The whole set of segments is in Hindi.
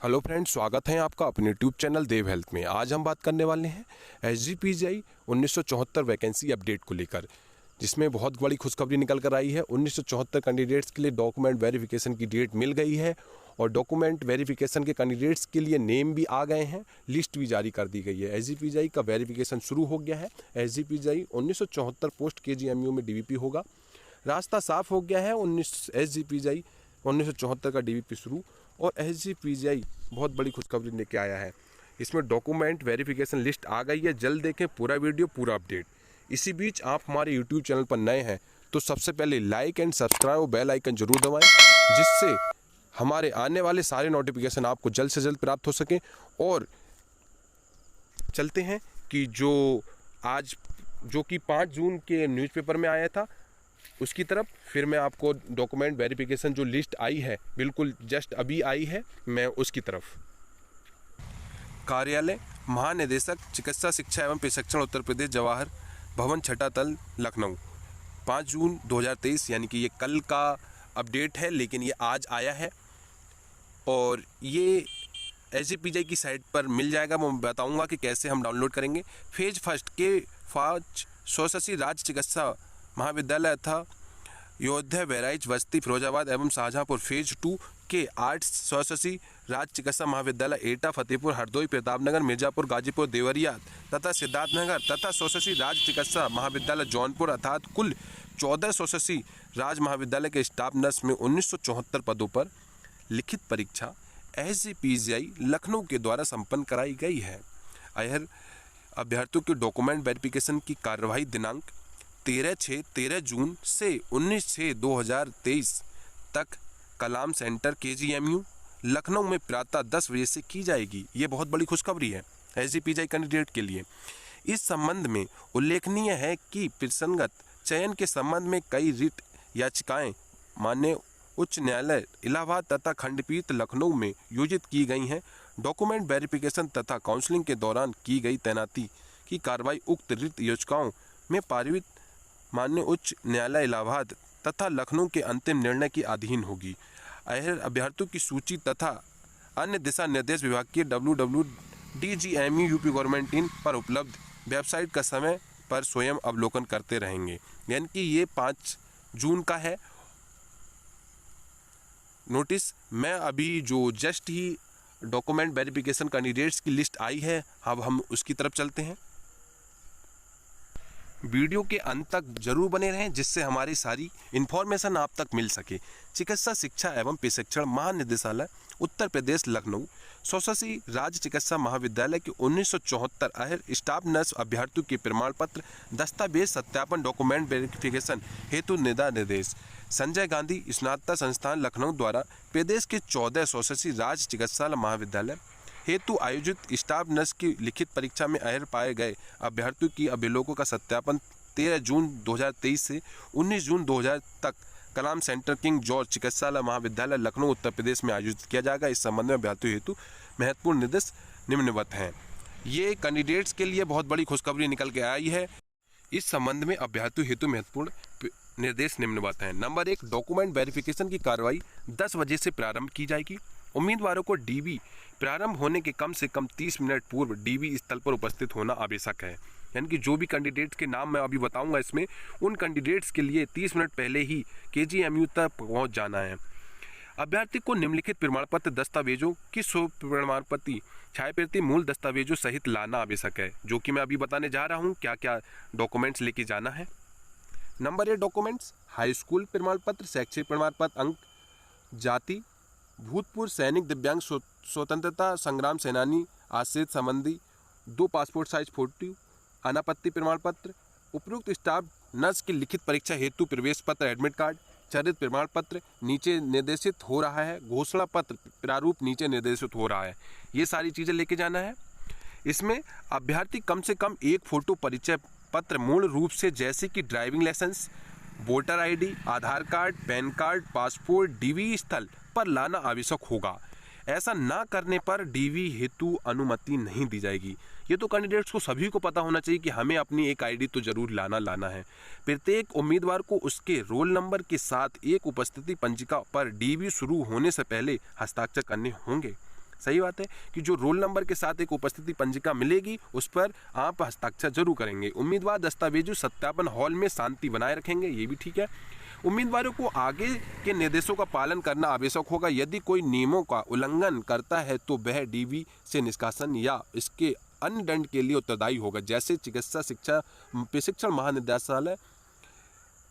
हेलो फ्रेंड्स, स्वागत है आपका अपने यूट्यूब चैनल देव हेल्थ में। आज हम बात करने वाले हैं SGPGI 1974 वैकेंसी अपडेट को लेकर, जिसमें बहुत बड़ी खुशखबरी निकल कर आई है। 1974 कैंडिडेट्स के लिए डॉक्यूमेंट वेरिफिकेशन की डेट मिल गई है और डॉक्यूमेंट वेरिफिकेशन के कैंडिडेट्स के लिए नेम भी आ गए हैं, लिस्ट भी जारी कर दी गई है। SGPGI का वेरिफिकेशन शुरू हो गया है। SGPGI 1974 पोस्ट KGMU में DVP होगा। रास्ता साफ हो गया है। SGPGI 1974 का DVP शुरू और SGPGI बहुत बड़ी खुशखबरी लेके आया है। इसमें डॉक्यूमेंट वेरिफिकेशन लिस्ट आ गई है। जल्द देखें पूरा वीडियो, पूरा अपडेट। इसी बीच आप हमारे यूट्यूब चैनल पर नए हैं तो सबसे पहले लाइक एंड सब्सक्राइब और बेल आइकन जरूर दबाएं, जिससे हमारे आने वाले सारे नोटिफिकेशन आपको जल्द से जल्द प्राप्त हो सकें। और चलते हैं कि जो कि 5 जून के न्यूज़पेपर में आया था उसकी तरफ। फिर मैं आपको डॉक्यूमेंट वेरिफिकेशन जो लिस्ट आई है, बिल्कुल जस्ट अभी आई है, मैं उसकी तरफ। कार्यालय महानिदेशक चिकित्सा शिक्षा एवं प्रशिक्षण उत्तर प्रदेश, जवाहर भवन, छठा तल, लखनऊ। 5 जून 2023 यानी कि ये कल का अपडेट है, लेकिन ये आज आया है और ये SGPGI की साइट पर मिल जाएगा। मैं बताऊंगा कि कैसे हम डाउनलोड करेंगे। फेज फर्स्ट के 5 स्वशासी राज्य चिकित्सा महाविद्यालय था योध्या, बहराइच, बस्ती, फिरोजाबाद एवं शाहजहांपुर। फेज 2 के 8 स्वशासी राज्य चिकित्सा महाविद्यालय एटा, फतेहपुर, हरदोई, प्रतापनगर, मिर्जापुर, गाजीपुर, देवरिया तथा सिद्धार्थनगर तथा स्वशासी राज्य चिकित्सा महाविद्यालय जौनपुर, अर्थात कुल 14 स्वशासी राज्य महाविद्यालय के स्टाफ नर्स में 1974 पदों पर लिखित परीक्षा SGPGI लखनऊ के द्वारा संपन्न कराई गई है। अभ्यर्थियों के डॉक्यूमेंट वेरिफिकेशन की कार्यवाही दिनांक 13 जून से 19/6/2023 तक कलाम सेंटर KGMU लखनऊ में प्रातः 10 बजे से की जाएगी। ये बहुत बड़ी खुशखबरी है SGPGI कैंडिडेट के लिए। इस संबंध में उल्लेखनीय है कि प्रसंगत चयन के संबंध में कई रिट याचिकाएं माननीय उच्च न्यायालय इलाहाबाद तथा खंडपीठ लखनऊ में योजित की गई हैं। डॉक्यूमेंट वेरिफिकेशन तथा काउंसलिंग के दौरान की गई तैनाती की कार्रवाई उक्त रिट याचिकाओं में पारित माननीय उच्च न्यायालय इलाहाबाद तथा लखनऊ के अंतिम निर्णय के अधीन होगी। अभ्यर्थियों की सूची तथा अन्य दिशा निर्देश विभाग के www.dgmu UP गवर्नमेंट इन पर उपलब्ध वेबसाइट का समय पर स्वयं अवलोकन करते रहेंगे। यानी कि ये 5 जून का है नोटिस। मैं अभी जो जस्ट ही डॉक्यूमेंट वेरिफिकेशन कैंडिडेट्स की लिस्ट आई है, अब हम उसकी तरफ चलते हैं। वीडियो के अंत तक जरूर बने रहें, जिससे हमारी सारी इन्फॉर्मेशन आप तक मिल सके। चिकित्सा शिक्षा एवं प्रशिक्षण महानिदेशालय उत्तर प्रदेश लखनऊ स्वशासी राज्य चिकित्सा महाविद्यालय के 1974 अहर स्टाफ नर्स अभ्यर्थियों के प्रमाण पत्र दस्तावेज सत्यापन डॉक्यूमेंट वेरिफिकेशन हेतु निर्देश संजय गांधी स्नातक संस्थान लखनऊ द्वारा प्रदेश के 14 स्वशासी राज्य चिकित्सा महाविद्यालय हेतु आयोजित स्टाफ नर्स की लिखित परीक्षा में अहर पाए गए अभ्यर्थियों की अभिलेखों का सत्यापन 13 जून 2023 से 19 जून 2000 तक कलाम सेंटर किंग जॉर्ज चिकित्सालय महाविद्यालय लखनऊ उत्तर प्रदेश में आयोजित किया जाएगा। इस संबंध में अभ्यर्थियों हेतु महत्वपूर्ण निर्देश निम्नवत हैं। ये कैंडिडेट्स के लिए बहुत बड़ी खुशखबरी निकल के आई है। इस संबंध में अभ्यर्थियों हेतु महत्वपूर्ण निर्देश निम्नवत हैं। नंबर 1, डॉक्यूमेंट वेरिफिकेशन की कार्रवाई 10 बजे से प्रारंभ की जाएगी। उम्मीदवारों को DV प्रारंभ होने के कम से कम 30 मिनट पूर्व DV स्थल पर उपस्थित होना आवश्यक है। यानी कि जो भी कैंडिडेट्स के नाम मैं अभी बताऊंगा, इसमें उन कैंडिडेट्स के लिए 30 मिनट पहले ही KGMU तक पहुंच जाना है। अभ्यर्थी को निम्नलिखित प्रमाण पत्र दस्तावेजों की प्रमाण पत्र छायाप्रति मूल दस्तावेजों सहित लाना आवश्यक है, जो कि मैं अभी बताने जा रहा हूं क्या क्या डॉक्यूमेंट्स लेके जाना है। नंबर 1 डॉक्यूमेंट्स: हाई स्कूल प्रमाण पत्र, शैक्षिक प्रमाण पत्र, अंक, जाति, भूतपूर्व सैनिक, दिव्यांग, स्वतंत्रता संग्राम सेनानी, आश्रित संबंधी, 2 पासपोर्ट साइज फोटो, अनापत्ति प्रमाण पत्र, उपयुक्त स्टाफ नर्स की लिखित परीक्षा हेतु प्रवेश पत्र, एडमिट कार्ड, चरित्र प्रमाण पत्र नीचे निर्देशित हो रहा है, घोषणा पत्र प्रारूप नीचे निर्देशित हो रहा है। ये सारी चीज़ें लेके जाना है। इसमें अभ्यर्थी कम से कम एक फोटो परिचय पत्र मूल रूप से जैसे कि driving licence, voter ID, Aadhaar card, PAN card, passport DV स्थल पर लाना आवश्यक होगा। ऐसा ना करने पर DV हेतु अनुमति नहीं दी जाएगी। ये तो कैंडिडेट्स को सभी को पता होना चाहिए कि हमें अपनी एक ID तो जरूर लाना है। प्रत्येक उम्मीदवार को उसके रोल नंबर के साथ एक उपस्थिति पंजिका पर DV शुरू होने से पहले हस्ताक्षर करने होंगे। सही बात है कि जो रोल नंबर के साथ एक उपस्थिति पंजिका मिलेगी उस पर आप हस्ताक्षर जरूर करेंगे। उम्मीदवार दस्तावेजों सत्यापन हॉल में शांति बनाए रखेंगे, ये भी ठीक है। उम्मीदवारों को आगे के निर्देशों का पालन करना आवश्यक होगा। यदि कोई नियमों का उल्लंघन करता है तो वह डीवी से निष्कासन या इसके अन्य दंड के लिए उत्तरदायी होगा, जैसे चिकित्सा शिक्षा प्रशिक्षण महानिदेशालय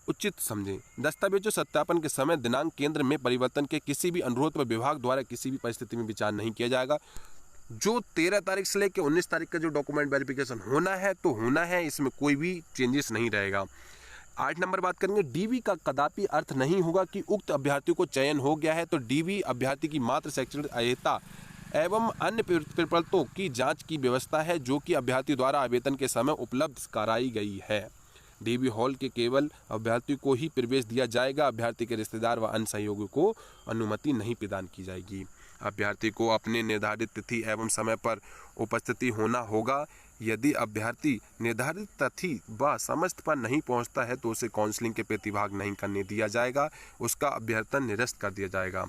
उचित समझें। दस्तावेजों सत्यापन के समय दिनांक केंद्र में परिवर्तन के किसी भी अनुरोध पर विभाग द्वारा किसी भी परिस्थिति में विचार नहीं किया जाएगा। जो 13 तारीख से लेकर 19 तारीख का जो डॉक्यूमेंट वेरिफिकेशन होना है तो होना है, इसमें कोई भी चेंजेस नहीं रहेगा। 8 नंबर बात करेंगे, डीवी का कदापि अर्थ नहीं होगा कि उक्त अभ्यर्थियों को चयन हो गया है तो डीवी अभ्यर्थी की मात्र शैक्षणिक अयोग्यता एवं अन्य प्रपत्रों की जांच की व्यवस्था है जो कि अभ्यर्थी द्वारा आवेदन के समय उपलब्ध कराई गई है। डीवी हॉल के केवल अभ्यर्थी को ही प्रवेश दिया जाएगा। अभ्यर्थी के रिश्तेदार व अन्य सहयोगियों को अनुमति नहीं प्रदान की जाएगी। अभ्यर्थी को अपने निर्धारित तिथि एवं समय पर उपस्थिति होना होगा। यदि अभ्यर्थी निर्धारित तिथि व समय पर नहीं पहुंचता है तो उसे काउंसलिंग के प्रतिभाग नहीं करने दिया जाएगा, उसका अभ्यर्थन निरस्त कर दिया जाएगा।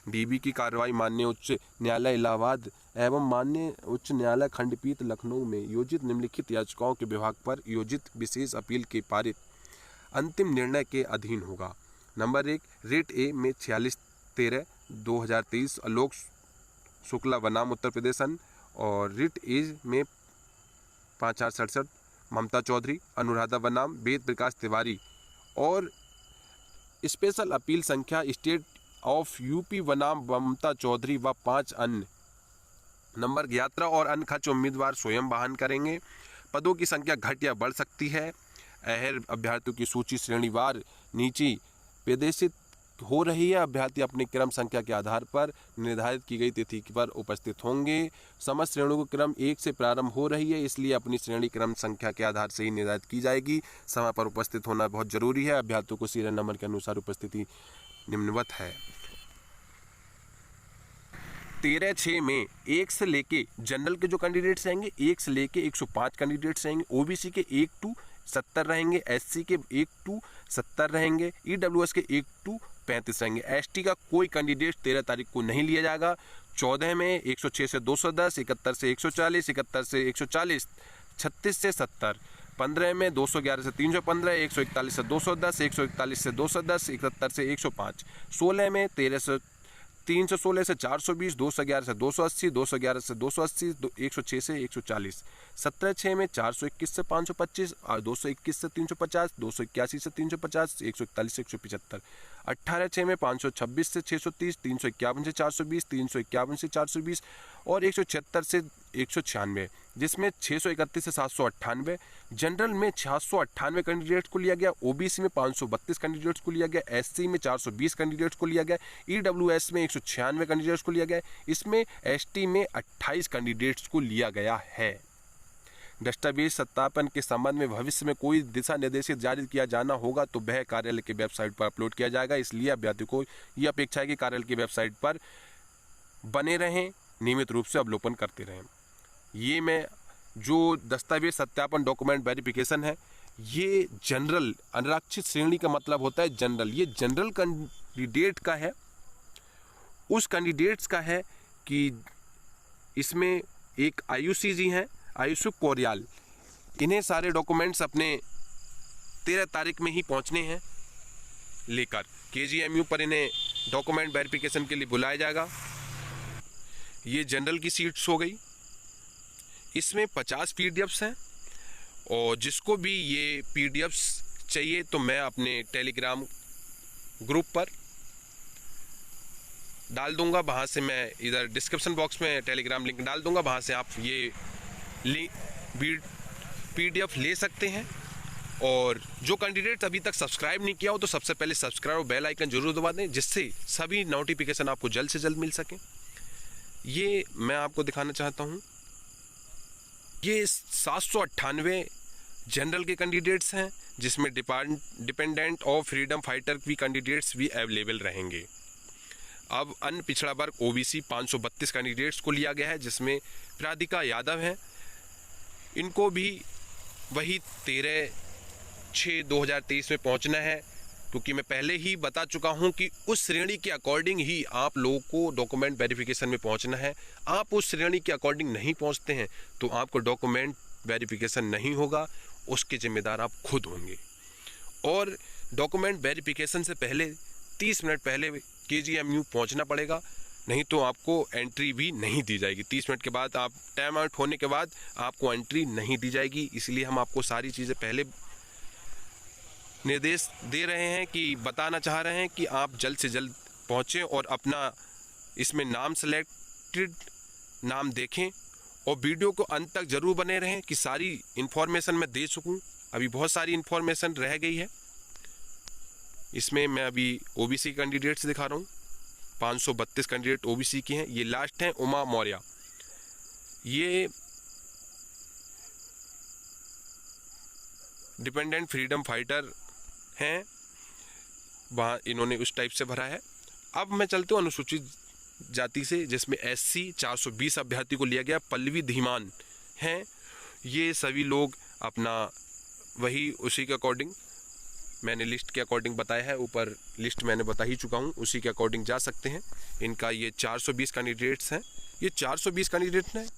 डीवी की कार्रवाई माननीय उच्च न्यायालय इलाहाबाद एवं माननीय उच्च न्यायालय खंडपीठ लखनऊ में योजित निम्नलिखित याचिकाओं के विभाग पर योजित विशेष अपील के पारित अंतिम निर्णय के अधीन होगा। नंबर 1, रेट ए में 46/13/2023 आलोक शुक्ला बनाम उत्तर प्रदेश और रिट ए में 5867 ममता चौधरी अनुराधा बनाम वेद प्रकाश तिवारी और स्पेशल अपील संख्या स्टेट ऑफ यूपी बनाम ममता चौधरी व 5 अन्य। नंबर, यात्रा और अन्य खर्च उम्मीदवार स्वयं वहन करेंगे। पदों की संख्या घट या बढ़ सकती है। अहल अभ्यर्थियों की सूची श्रेणीवार नीचे प्रदर्शित हो रही है। अभ्यर्थी अपनी क्रम संख्या के आधार पर निर्धारित की गई तिथि पर उपस्थित होंगे। समस्त श्रेणियों को क्रम 1 से प्रारंभ हो रही है, इसलिए अपनी श्रेणी क्रम संख्या के आधार से ही निर्धारित की जाएगी। समय पर उपस्थित होना बहुत जरूरी है। अभ्यर्थियों को सीरियल नंबर के अनुसार उपस्थिति निम्नवत है। 13/6 में 1 से लेके जनरल के जो कैंडिडेट्स रहेंगे 1 से लेके 105 कैंडिडेट्स रहेंगे। ओबीसी के 1 to 70 रहेंगे। एससी के 1 to 70 रहेंगे। ईडब्ल्यूएस के 1 to 35 रहेंगे। एसटी का कोई कैंडिडेट 13 तारीख को नहीं लिया जाएगा। 14 में 106 से 210, 71 से 140, 71 से 140, 36 से 70, 15 में 211 से 315, 141 से 210, 141 से 210, 71 से 105, 16 में 316 से 420, 211 से 280, 211 से 280, 106 से 140, 17/6 में 421 से 525, 221 से 350, 281 से 350, 141 से 175, 18/6 में 526 से 630, 351 से 420, 351 से 420 और 176 से 196, जिसमें 631 से 798। जनरल में 698 कैंडिडेट्स को लिया गया। ओबीसी में 532 कैंडिडेट्स को लिया गया। एससी में 420 कैंडिडेट्स को लिया गया। ईडब्ल्यूएस में 196 कैंडिडेट्स को लिया गया। इसमें एसटी में 28 कैंडिडेट्स को लिया गया है। दस्तावेज सत्यापन के संबंध में भविष्य में कोई दिशा निर्देश जारी किया जाना होगा तो वह कार्यालय की वेबसाइट पर अपलोड किया जाएगा। इसलिए अभ्यर्थी को यह अपेक्षा है कि कार्यालय की वेबसाइट पर बने रहें, नियमित रूप से अवलोकन करते रहें। ये मैं जो दस्तावेज सत्यापन डॉक्यूमेंट वेरिफिकेशन है, ये जनरल अनारक्षित श्रेणी का मतलब होता है जनरल। ये जनरल कैंडिडेट का है, उस कैंडिडेट्स का है कि इसमें एक आयुषी जी हैं, आयुषु कोरियाल। इन्हें सारे डॉक्यूमेंट्स अपने 13 तारीख में ही पहुंचने हैं लेकर। केजीएमयू पर इन्हें डॉक्यूमेंट वेरिफिकेशन के लिए बुलाया जाएगा। ये जनरल की सीट्स हो गई। इसमें 50 पीडीएफ्स हैं और जिसको भी ये पीडीएफ्स चाहिए तो मैं अपने टेलीग्राम ग्रुप पर डाल दूंगा। वहाँ से मैं इधर डिस्क्रिप्शन बॉक्स में टेलीग्राम लिंक डाल दूंगा, वहाँ से आप ये पीडीएफ ले सकते हैं। और जो कैंडिडेट अभी तक सब्सक्राइब नहीं किया हो तो सबसे पहले सब्सक्राइब और बेल आइकन जरूर दबा दें, जिससे सभी नोटिफिकेशन आपको जल्द से जल्द मिल सके। ये मैं आपको दिखाना चाहता हूँ। ये 798 जनरल के कैंडिडेट्स हैं, जिसमें डिपेंडेंट और फ्रीडम फाइटर भी कैंडिडेट्स भी अवेलेबल रहेंगे। अब अन्य पिछड़ा वर्ग ओबीसी 532 कैंडिडेट्स को लिया गया है, जिसमें राधिका यादव हैं। इनको भी वही 13/6/2023 में पहुंचना है। क्योंकि मैं पहले ही बता चुका हूं कि उस श्रेणी के अकॉर्डिंग ही आप लोगों को डॉक्यूमेंट वेरिफिकेशन में पहुंचना है। आप उस श्रेणी के अकॉर्डिंग नहीं पहुंचते हैं तो आपको डॉक्यूमेंट वेरिफिकेशन नहीं होगा, उसके जिम्मेदार आप खुद होंगे। और डॉक्यूमेंट वेरिफिकेशन से पहले 30 मिनट पहले KGMU पहुंचना पड़ेगा, नहीं तो आपको एंट्री भी नहीं दी जाएगी। 30 मिनट के बाद आप टाइम आउट होने के बाद आपको एंट्री नहीं दी जाएगी। इसलिए हम आपको सारी चीज़ें पहले निर्देश दे रहे हैं कि बताना चाह रहे हैं कि आप जल्द से जल्द पहुँचें और अपना इसमें नाम सेलेक्टेड नाम देखें और वीडियो को अंत तक ज़रूर बने रहें कि सारी इन्फॉर्मेशन मैं दे सकूं। अभी बहुत सारी इन्फॉर्मेशन रह गई है। इसमें मैं अभी OBC कैंडिडेट्स दिखा रहा हूँ। 532 कैंडिडेट OBC के हैं। ये लास्ट हैं उमा मौर्य, ये डिपेंडेंट फ्रीडम फाइटर हैं, वहाँ इन्होंने उस टाइप से भरा है। अब मैं चलता हूँ अनुसूचित जाति से, जिसमें SC 420 अभ्यर्थी को लिया गया। पल्लवी धीमान हैं, ये सभी लोग अपना वही उसी के अकॉर्डिंग मैंने लिस्ट के अकॉर्डिंग बताया है, ऊपर लिस्ट मैंने बता ही चुका हूँ, उसी के अकॉर्डिंग जा सकते हैं। इनका ये 420 कैंडिडेट्स हैं। ये 420 कैंडिडेट हैं।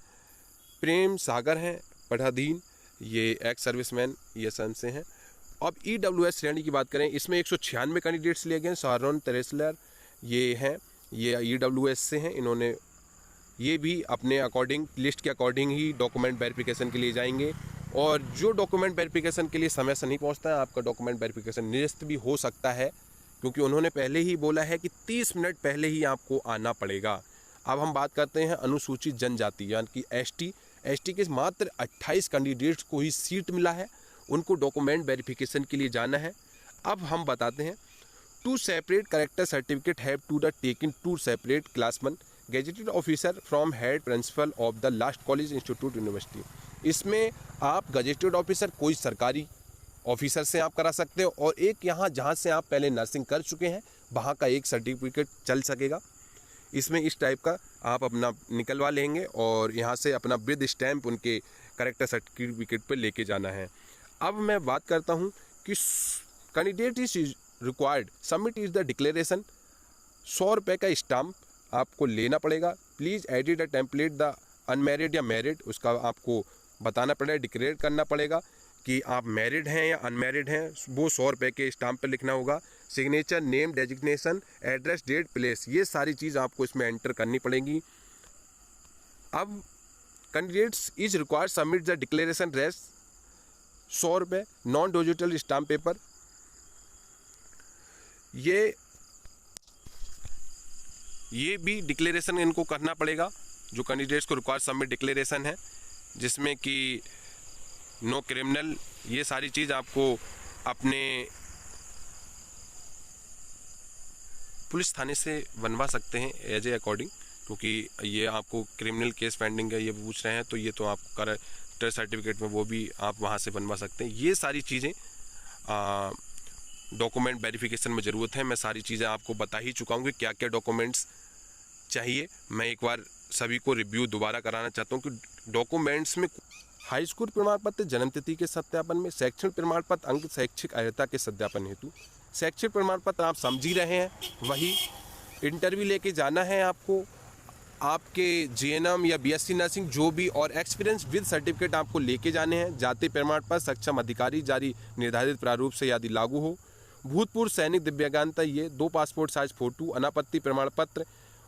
प्रेम सागर हैं पढ़ाधीन, ये एक्स सर्विसमैन ये सन से हैं। अब EWS श्रेणी की बात करें, इसमें 196 कैंडिडेट्स लिए गए हैं। शारोन तेरेसलर ये हैं, ये EWS से हैं। इन्होंने ये भी अपने अकॉर्डिंग लिस्ट के अकॉर्डिंग ही डॉक्यूमेंट वेरिफिकेशन के लिए जाएंगे। और जो डॉक्यूमेंट वेरिफिकेशन के लिए समय से नहीं पहुंचता है, आपका डॉक्यूमेंट वेरिफिकेशन निरस्त भी हो सकता है, क्योंकि उन्होंने पहले ही बोला है कि 30 मिनट पहले ही आपको आना पड़ेगा। अब हम बात करते हैं अनुसूचित जनजाति यानी कि ST के मात्र 28 कैंडिडेट्स को ही सीट मिला है, उनको डॉक्यूमेंट वेरिफिकेशन के लिए जाना है। अब हम बताते हैं 2 separate character certificate have to the taken 2 separate classman gazetted officer from head principal of the last college institute university. इसमें आप गजेटेड ऑफिसर कोई सरकारी ऑफिसर से आप करा सकते हो, और एक यहाँ जहाँ से आप पहले नर्सिंग कर चुके हैं वहाँ का एक सर्टिफिकेट चल सकेगा। इसमें इस टाइप का आप अपना निकलवा लेंगे और यहाँ से अपना विद स्टैम्प उनके करेक्टर सर्टिफिकेट पर लेके जाना है। अब मैं बात करता हूँ कि candidate is required submit is the declaration. 100 रुपये का स्टाम्प आपको लेना पड़ेगा। Please edit the template the unmarried या मैरिड, उसका आपको बताना पड़ेगा, डिक्लेयर करना पड़ेगा कि आप मैरिड हैं या अनमैरिड हैं, वो 100 रुपये के स्टाम्प पर लिखना होगा। Signature, name, designation, address, date, place, ये सारी चीज़ आपको इसमें एंटर करनी पड़ेगी। अब candidates is required submit the declaration रेस 100 रुपये, नॉन डिजिटल स्टाम्प पेपर। ये भी डिक्लेरेशन इनको करना पड़ेगा, जो कैंडिडेट्स को रिक्वायर्ड सबमिट डिक्लेरेशन है, जिसमें कि नो क्रिमिनल, ये सारी चीज़ आपको अपने पुलिस थाने से बनवा सकते हैं एज ए अकॉर्डिंग, क्योंकि ये आपको क्रिमिनल केस पेंडिंग है ये पूछ रहे हैं, तो ये तो आप करेक्टर सर्टिफिकेट में वो भी आप वहाँ से बनवा सकते हैं। ये सारी चीज़ें डॉक्यूमेंट वेरिफिकेशन में ज़रूरत है। मैं सारी चीज़ें आपको बता ही चुका हूँ कि क्या क्या डॉक्यूमेंट्स चाहिए। मैं एक बार सभी को रिव्यू दोबारा कराना चाहता हूँ कि डॉक्यूमेंट्स में हाई स्कूल प्रमाण पत्र जन्म तिथि के सत्यापन में, शैक्षणिक प्रमाण पत्र अंक शैक्षिक अर्हता के सत्यापन हेतु, शैक्षिक प्रमाण पत्र आप समझ ही रहे हैं, वही इंटरव्यू लेके जाना है आपको, आपके JNM या BSc नर्सिंग जो भी, और एक्सपीरियंस विद सर्टिफिकेट आपको लेके जाने हैं। जाति प्रमाण पत्र सक्षम अधिकारी जारी निर्धारित प्रारूप से यदि लागू हो, भूतपूर्व सैनिक दिव्यांगता, ये 2 पासपोर्ट साइज फोटो, अनापत्ति प्रमाण पत्र,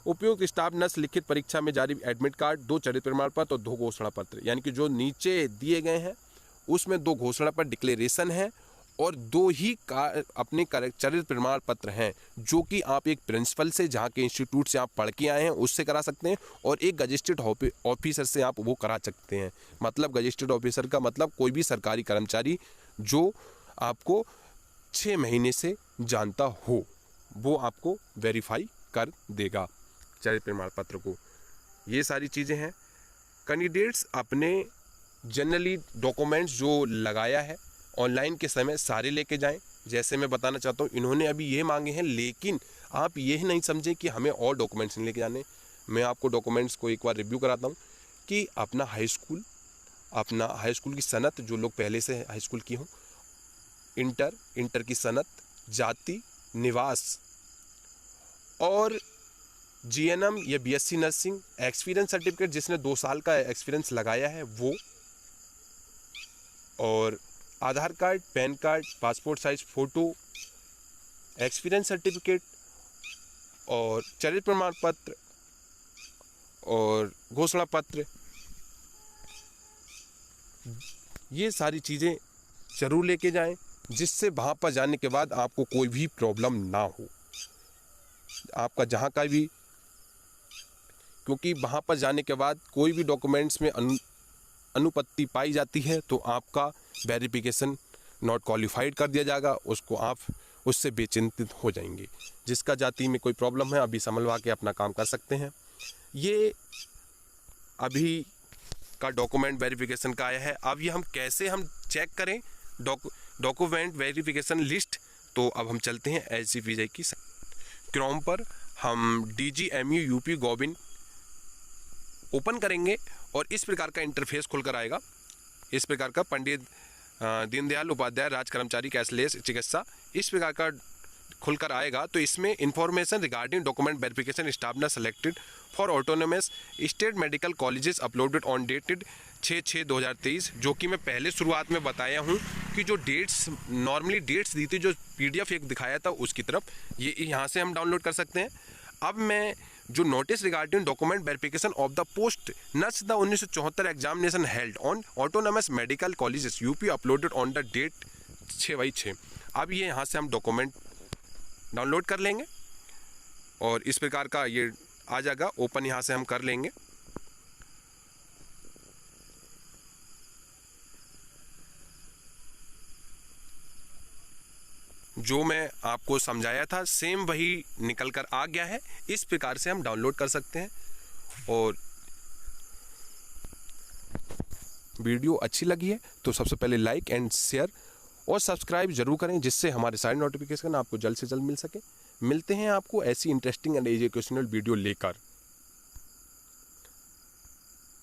उपयुक्त स्टाफ नर्स लिखित परीक्षा में जारी एडमिट कार्ड, 2 चरित्र प्रमाण पत्र और 2 घोषणा पत्र। यानी कि जो नीचे दिए गए हैं उसमें 2 घोषणा पत्र डिक्लेरेशन है और 2 ही अपने चरित्र प्रमाण पत्र हैं, जो कि आप एक प्रिंसिपल से, जहाँ के इंस्टीट्यूट से आप पढ़ के आए हैं, उससे करा सकते हैं, और एक गजेस्टेड ऑफिसर से आप वो करा सकते हैं। मतलब गजेस्टेड ऑफिसर का मतलब कोई भी सरकारी कर्मचारी जो आपको 6 महीने से जानता हो, वो आपको वेरीफाई कर देगा चरित्र प्रमाण पत्र को। ये सारी चीज़ें हैं। कैंडिडेट्स अपने जनरली डॉक्यूमेंट्स जो लगाया है ऑनलाइन के समय सारे लेके जाएं। जैसे मैं बताना चाहता हूँ, इन्होंने अभी ये मांगे हैं, लेकिन आप ये नहीं समझें कि हमें और डॉक्यूमेंट्स नहीं लेके जाने। मैं आपको डॉक्यूमेंट्स को एक बार रिव्यू कराता हूँ कि अपना हाई स्कूल की सनत, जो लोग पहले से हाई स्कूल की हों, इंटर की सनत, जाति, निवास और जीएनएम या बीएससी नर्सिंग एक्सपीरियंस सर्टिफिकेट जिसने 2 साल का एक्सपीरियंस लगाया है वो, और Aadhaar card, PAN card, passport size photo, experience certificate और चरित्र प्रमाण पत्र और घोषणा पत्र, ये सारी चीज़ें ज़रूर लेके जाएं, जिससे वहाँ पर जाने के बाद आपको कोई भी प्रॉब्लम ना हो। आपका जहाँ का भी, क्योंकि वहाँ पर जाने के बाद कोई भी डॉक्यूमेंट्स में अनुपत्ति पाई जाती है तो आपका वेरिफिकेशन नॉट क्वालिफाइड कर दिया जाएगा, उसको आप उससे बेचिंतित हो जाएंगे। जिसका जाति में कोई प्रॉब्लम है अभी संभलवा के अपना काम कर सकते हैं। ये अभी का डॉक्यूमेंट वेरिफिकेशन का आया है। अब ये हम कैसे चेक करें डॉक्यूमेंट वेरिफिकेशन लिस्ट, तो अब हम चलते हैं एचजीपीसी की क्रोम पर, हम DGMU UP गोविंद ओपन करेंगे और इस प्रकार का इंटरफेस खुलकर आएगा। इस प्रकार का पंडित दीनदयाल उपाध्याय राज्य कर्मचारी कैशलेस चिकित्सा इस प्रकार का खुलकर आएगा। तो इसमें information regarding document verification staff न selected for autonomous state medical colleges uploaded on dated 6/6/2023, जो कि मैं पहले शुरुआत में बताया हूँ कि जो डेट्स नॉर्मली डेट्स दी थी, जो PDF एक दिखाया था उसकी तरफ, ये यहाँ से हम डाउनलोड कर सकते हैं। अब मैं जो notice regarding document verification of the post nurse the 1974 examination held on autonomous medical colleges UP uploaded on the date 6/6, अब ये यहाँ से हम डॉक्यूमेंट डाउनलोड कर लेंगे और इस प्रकार का ये आ जाएगा। ओपन यहाँ से हम कर लेंगे। जो मैं आपको समझाया था सेम वही निकल कर आ गया है। इस प्रकार से हम डाउनलोड कर सकते हैं। और वीडियो अच्छी लगी है तो सबसे पहले लाइक एंड शेयर और सब्सक्राइब जरूर करें, जिससे हमारे सारे नोटिफिकेशन आपको जल्द से जल्द मिल सके। मिलते हैं आपको ऐसी इंटरेस्टिंग एंड एजुकेशनल वीडियो लेकर।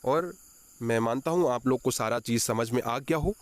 और मैं मानता हूं आप लोग को सारा चीज़ समझ में आ गया हो।